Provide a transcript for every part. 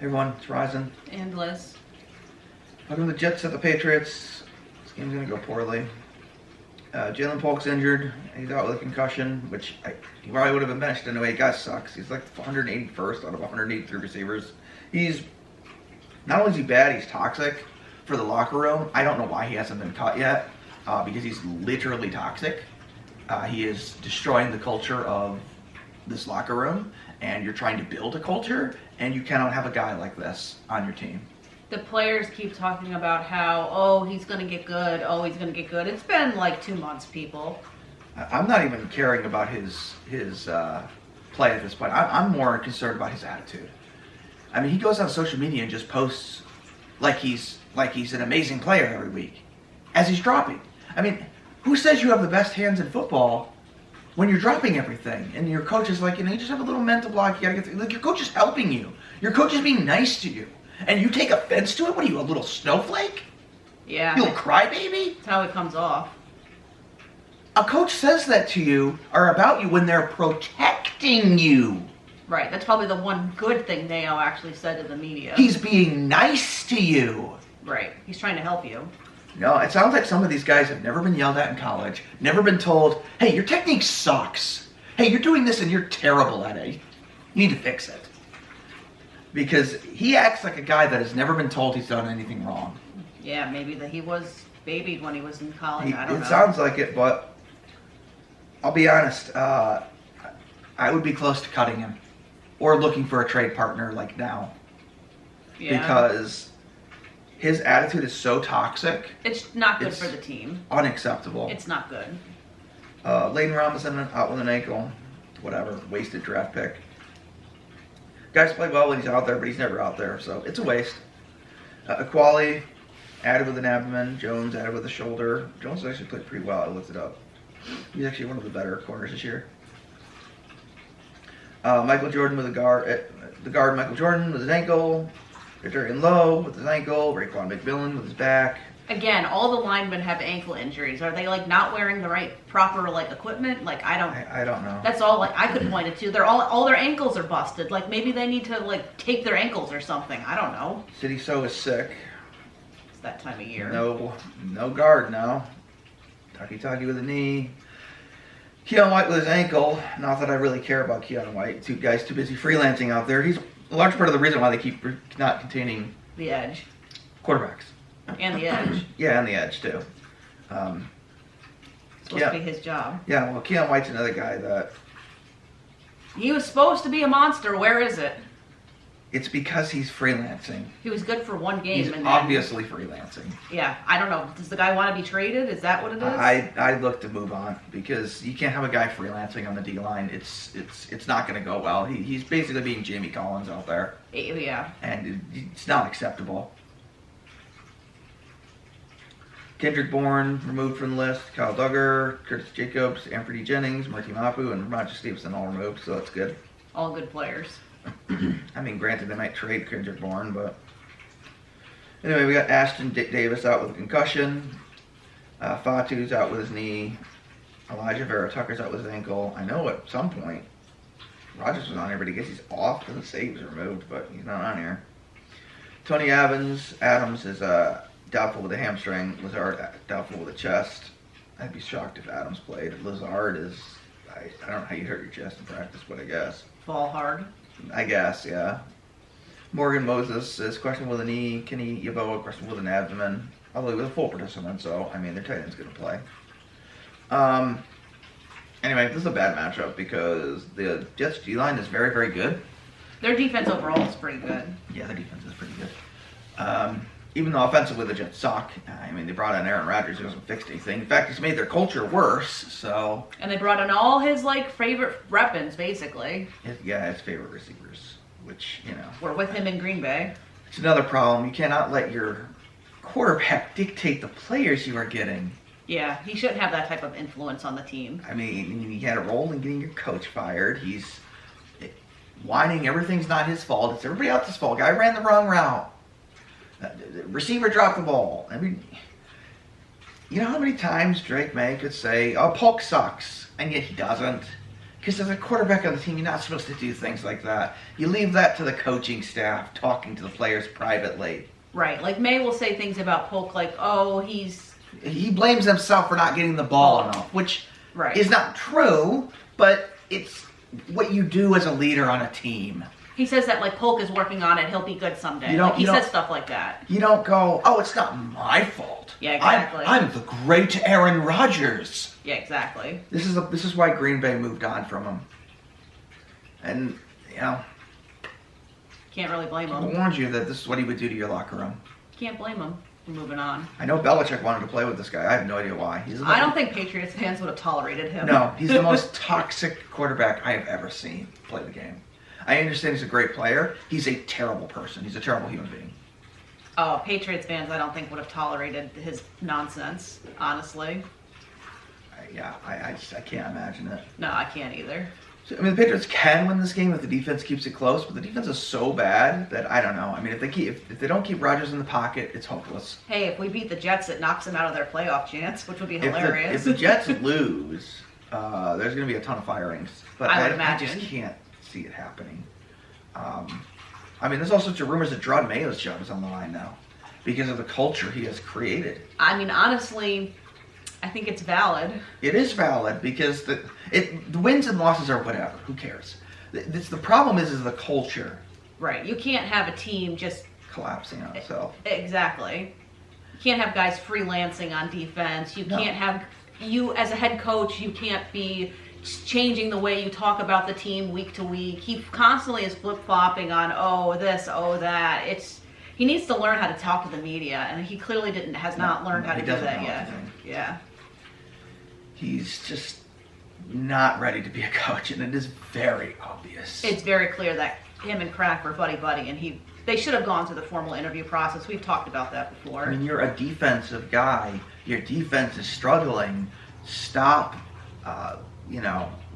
Hey everyone, it's Ryzen. And Liz. Welcome to the Jets at the Patriots. This game's going to go poorly. Jalen Polk's injured. He's out with a concussion, which he probably would have been benched anyway. Guy sucks. He's like 181st out of 183 receivers. He's, not only is he bad, he's toxic for the locker room. I don't know why he hasn't been caught yet, because he's literally toxic. He is destroying the culture of this locker room, and you're trying to build a culture, and you cannot have a guy like this on your team. The players keep talking about how, oh, he's going to get good. Oh, he's going to get good. It's been like 2 months, people. I'm not even caring about his play at this point. I'm more concerned about his attitude. I mean, he goes on social media and just posts like he's an amazing player every week as he's dropping. I mean, who says you have the best hands in football when you're dropping everything? And your coach is like, you just have a little mental block. You gotta get through. Like, your coach is helping you. Your coach is being nice to you. And you take offense to it? What are you, a little snowflake? Yeah. You little crybaby? That's how it comes off. A coach says that to you or about you when they're protecting you. Right. That's probably the one good thing Nao actually said to the media. He's being nice to you. Right. He's trying to help you. No, it sounds like some of these guys have never been yelled at in college, never been told, hey, your technique sucks. Hey, you're doing this and you're terrible at it. You need to fix it. Because he acts like a guy that has never been told he's done anything wrong. Yeah, maybe that he was babied when he was in college. I don't know. It sounds like it, but I'll be honest. I would be close to cutting him or looking for a trade partner like now. Yeah. Because his attitude is so toxic. It's not good for the team. Unacceptable. It's not good. Layden Robinson out with an ankle. Whatever. Wasted draft pick. Guys play well when he's out there, but he's never out there, so it's a waste. Aquali added with an abdomen. Jones added with a shoulder. Jones actually played pretty well. I looked it up. He's actually one of the better corners this year. Michael Jordan with a guard. The guard Michael Jordan with his ankle. Darian Lowe with his ankle. Raekwon McMillan with his back. Again, all the linemen have ankle injuries. Are they not wearing the right proper equipment? I don't know. That's all I could point it to. They're all their ankles are busted. Maybe they need to tape their ankles or something. I don't know. City So is sick. It's that time of year. No guard now. Taki with a knee. Keon White with his ankle. Not that I really care about Keon White. Two guys too busy freelancing out there. He's a large part of the reason why they keep not containing the edge. Quarterbacks. And the edge. Yeah, and the edge, too. It's supposed to be his job. Yeah, well, Keon White's another guy that... He was supposed to be a monster. Where is it? It's because he's freelancing. He was good for one game. He's obviously freelancing. Yeah, I don't know. Does the guy want to be traded? Is that what it is? I'd look to move on because you can't have a guy freelancing on the D-line. It's not going to go well. He's basically being Jamie Collins out there. Yeah. And it's not acceptable. Kendrick Bourne removed from the list. Kyle Duggar, Curtis Jacobs, Anthony Jennings, Marty Mapu, and Roger Stevenson all removed, so that's good. All good players. I mean, granted, they might trade Kendrick Bourne, but... Anyway, we got Ashton Davis out with a concussion. Fatu's out with his knee. Elijah Vera Tucker's out with his ankle. I know at some point Rogers was on here, but he gets he's off. Doesn't say he was removed, but he's not on here. Tony Adams is... doubtful with a hamstring. Lazard doubtful with a chest. I'd be shocked if Adams played. Lazard is... I don't know how you hurt your chest in practice, but I guess. Fall hard. I guess, yeah. Morgan Moses is questionable with a knee. Kenny Yeboah questionable with an abdomen. Although he was a full participant, so, I mean, their tight end's going to play. Anyway, this is a bad matchup because the Jets D-line is very, very good. Their defense overall is pretty good. Yeah, their defense is pretty good. Even though offensively the Jets suck. I mean, they brought in Aaron Rodgers who hasn't fixed anything. In fact, he's made their culture worse, so... And they brought in all his, favorite weapons, basically. His favorite receivers, which, We're with him in Green Bay. It's another problem. You cannot let your quarterback dictate the players you are getting. Yeah, he shouldn't have that type of influence on the team. I mean, he had a role in getting your coach fired. He's whining everything's not his fault. It's everybody else's fault. Guy ran the wrong route. The receiver dropped the ball. I mean, you know how many times Drake May could say, oh, Polk sucks, and yet he doesn't. Because as a quarterback on the team, you're not supposed to do things like that. You leave that to the coaching staff, talking to the players privately. Right. Like May will say things about Polk like, oh, He blames himself for not getting the ball enough, which right. is not true, but it's what you do as a leader on a team. He says that like Polk is working on it, he'll be good someday. He says stuff like that. You don't go, oh, it's not my fault. Yeah, exactly. I'm the great Aaron Rodgers. Yeah, exactly. This is why Green Bay moved on from him. And, can't really blame I him. warned you that this is what he would do to your locker room. Can't blame him for moving on. I know Belichick wanted to play with this guy. I have no idea why. I don't think Patriots fans would have tolerated him. No, he's the most toxic quarterback I have ever seen play the game. I understand he's a great player. He's a terrible person. He's a terrible human being. Oh, Patriots fans I don't think would have tolerated his nonsense, honestly. I can't imagine it. No, I can't either. So, I mean, the Patriots can win this game if the defense keeps it close, but the defense is so bad that I don't know. I mean, if they don't keep Rodgers in the pocket, it's hopeless. Hey, if we beat the Jets, it knocks them out of their playoff chance, which would be hilarious. If the Jets lose, there's going to be a ton of firings. But I would imagine. I just can't see it happening. I mean, there's all sorts of rumors that Gerard Mayo's job is on the line now because of the culture he has created. I mean, honestly, I think it's valid. It is valid because the wins and losses are whatever. Who cares? The problem is the culture. Right. You can't have a team just collapsing on itself. Exactly. You can't have guys freelancing on defense. You can't have you as a head coach. You can't be changing the way you talk about the team week to week. He constantly is flip-flopping on this, that. He needs to learn how to talk to the media, and he clearly has not learned how to do that yet. Yeah. He's just not ready to be a coach, and it is very obvious. It's very clear that him and Kraft were buddy-buddy, and they should have gone through the formal interview process. We've talked about that before. I mean, you're a defensive guy. Your defense is struggling. Stop,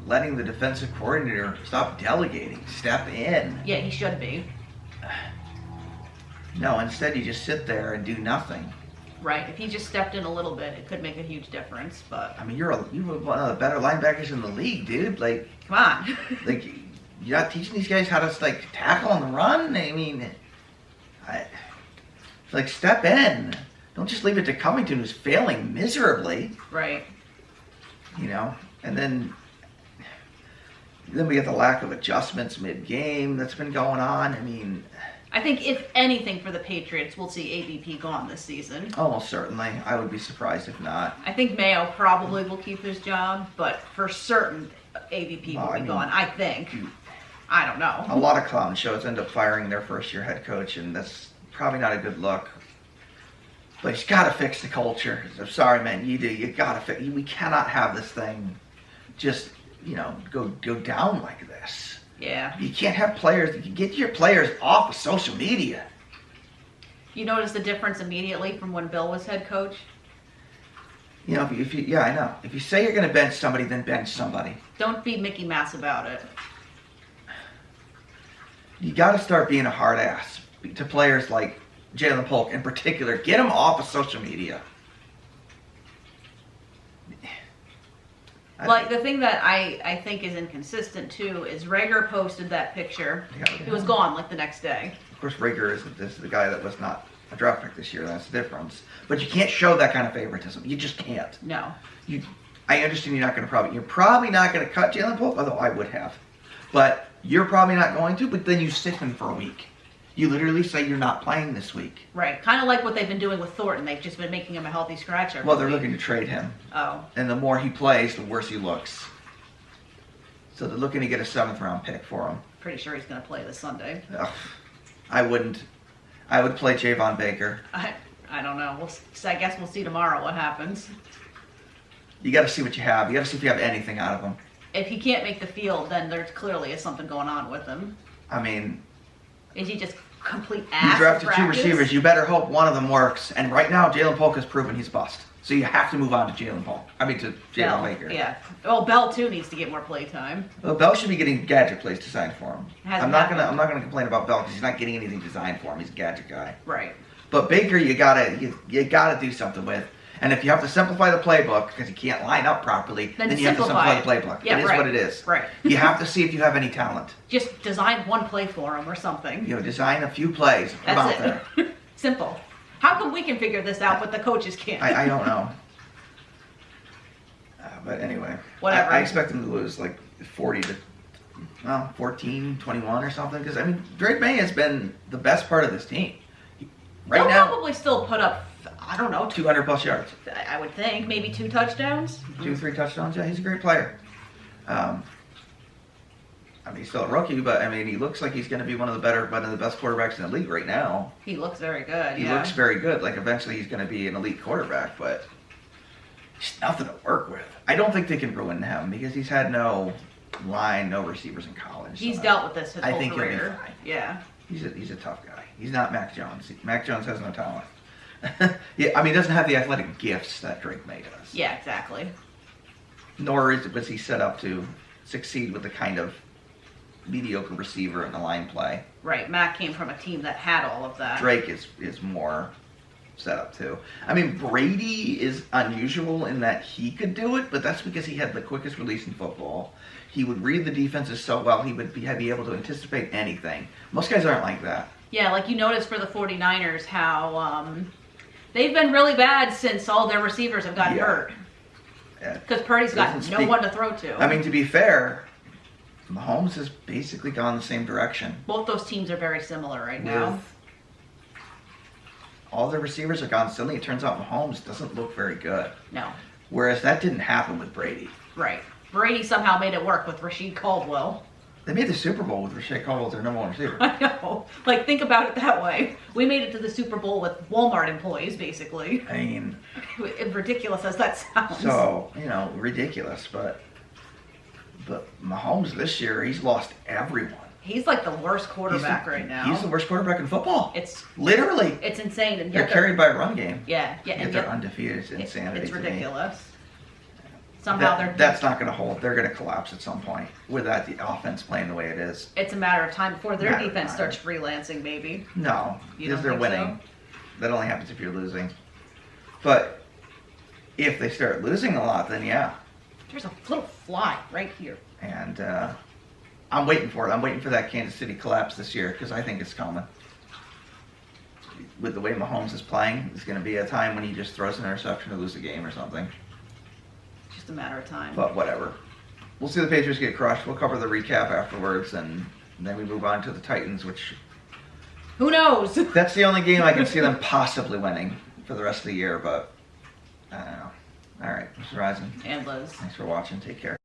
letting the defensive coordinator stop delegating. Step in. Yeah, he should be. No, instead you just sit there and do nothing. Right. If he just stepped in a little bit, it could make a huge difference. But I mean, you're one of the better linebackers in the league, dude. Like, come on. Like, you're not teaching these guys how to tackle on the run. I mean, step in. Don't just leave it to Covington, who's failing miserably. Right. And then we get the lack of adjustments mid-game that's been going on. I mean, I think if anything for the Patriots, we'll see AVP gone this season. Almost certainly. I would be surprised if not. I think Mayo probably will keep his job, but for certain, AVP will be gone, I think. I don't know. A lot of clown shows end up firing their first-year head coach, and that's probably not a good look. But he's got to fix the culture. I'm sorry, man. You do. You got to fix. We cannot have this thing just, go down like this. Yeah. You can't have players. You can get your players off of social media. You notice the difference immediately from when Bill was head coach? I know. If you say you're going to bench somebody, then bench somebody. Don't be Mickey Mouse about it. You got to start being a hard ass to players like Jalen Polk in particular. Get them off of social media. Like, the thing that I think is inconsistent, too, is Rager posted that picture. He was gone, the next day. Of course, Rager is the guy that was not a draft pick this year. That's the difference. But you can't show that kind of favoritism. You just can't. No. I understand you're probably not going to cut Jalen Polk, although I would have. But you're probably not going to, but then you sit him for a week. You literally say you're not playing this week. Right. Kind of like what they've been doing with Thornton. They've just been making him a healthy scratch every Well, they're week. looking to trade him. Oh. And the more he plays, the worse he looks. So they're looking to get a 7th-round pick for him. Pretty sure he's going to play this Sunday. Ugh, I wouldn't. I would play Javon Baker. I don't know. I guess we'll see tomorrow what happens. You got to see what you have. You got to see if you have anything out of him. If he can't make the field, then there clearly is something going on with him. I mean... Is he just complete ass? You drafted 2 receivers. You better hope one of them works. And right now, Jalen Polk has proven he's bust. So you have to move on to Jalen Polk. To Jalen Baker. Yeah. Well, Bell too needs to get more play time. Well, Bell should be getting gadget plays designed for him. I'm not gonna complain about Bell because he's not getting anything designed for him. He's a gadget guy. Right. But Baker, you gotta do something with. And if you have to simplify the playbook because you can't line up properly, then you have to simplify the playbook. Yeah, it is what it is. Right. You have to see if you have any talent. Just design one play for them or something. Design a few plays. Put them out That's there. it. Simple. How come we can figure this out, but the coaches can't? I don't know. But anyway, Whatever. I expect them to lose like 14, 21 or something. Because, I mean, Drake May has been the best part of this team. They'll probably still put up, I don't know, 200 plus yards. I would think, maybe 2 touchdowns. 2-3 touchdowns. Yeah, he's a great player. I mean, he's still a rookie, but I mean, he looks like he's going to be one of the best quarterbacks in the league right now. He looks very good. He looks very good. Like, eventually he's going to be an elite quarterback, but he's nothing to work with. I don't think they can ruin him because he's had no line, no receivers in college. He's dealt with this his whole I think career. he'll be fine. Yeah. He's a tough guy. He's not Mac Jones. Mac Jones has no talent. Yeah, I mean, he doesn't have the athletic gifts that Drake May does. Yeah, exactly. Nor was he set up to succeed with the kind of mediocre receiver in the line play. Right. Mac came from a team that had all of that. Drake is more set up too. I mean, Brady is unusual in that he could do it, but that's because he had the quickest release in football. He would read the defenses so well, he would be able to anticipate anything. Most guys aren't like that. Yeah, like you noticed for the 49ers how they've been really bad since all their receivers have gotten hurt. Because Purdy's got no one to throw to. I mean, to be fair, Mahomes has basically gone the same direction. Both those teams are very similar right now. All the receivers are gone. Suddenly it turns out Mahomes doesn't look very good. No. Whereas that didn't happen with Brady. Right. Brady somehow made it work with Rasheed Caldwell. They made the Super Bowl with Rasheed Caldwell as their number one receiver. I know. Like, think about it that way. We made it to the Super Bowl with Walmart employees, basically. I mean... ridiculous as that sounds. So, ridiculous, but Mahomes this year, he's lost everyone. He's like the worst quarterback right now. He's the worst quarterback in football. It's literally. It's insane. And they're carried by a run game. Yeah. Yet they're undefeated. It's insanity. It's ridiculous. Somehow that's not going to hold. They're going to collapse at some point without the offense playing the way it is. It's a matter of time before their defense starts freelancing, maybe. No, because they're winning. So? That only happens if you're losing. But if they start losing a lot, then yeah. There's a little fly right here. And I'm waiting for it. I'm waiting for that Kansas City collapse this year because I think it's coming. With the way Mahomes is playing, it's going to be a time when he just throws an interception to lose a game or something. Just a matter of time. But whatever. We'll see the Patriots get crushed. We'll cover the recap afterwards, and then we move on to the Titans, which... Who knows? That's the only game I can see them possibly winning for the rest of the year, but I don't know. All right, Mr. Rising. And Liz. Thanks for watching. Take care.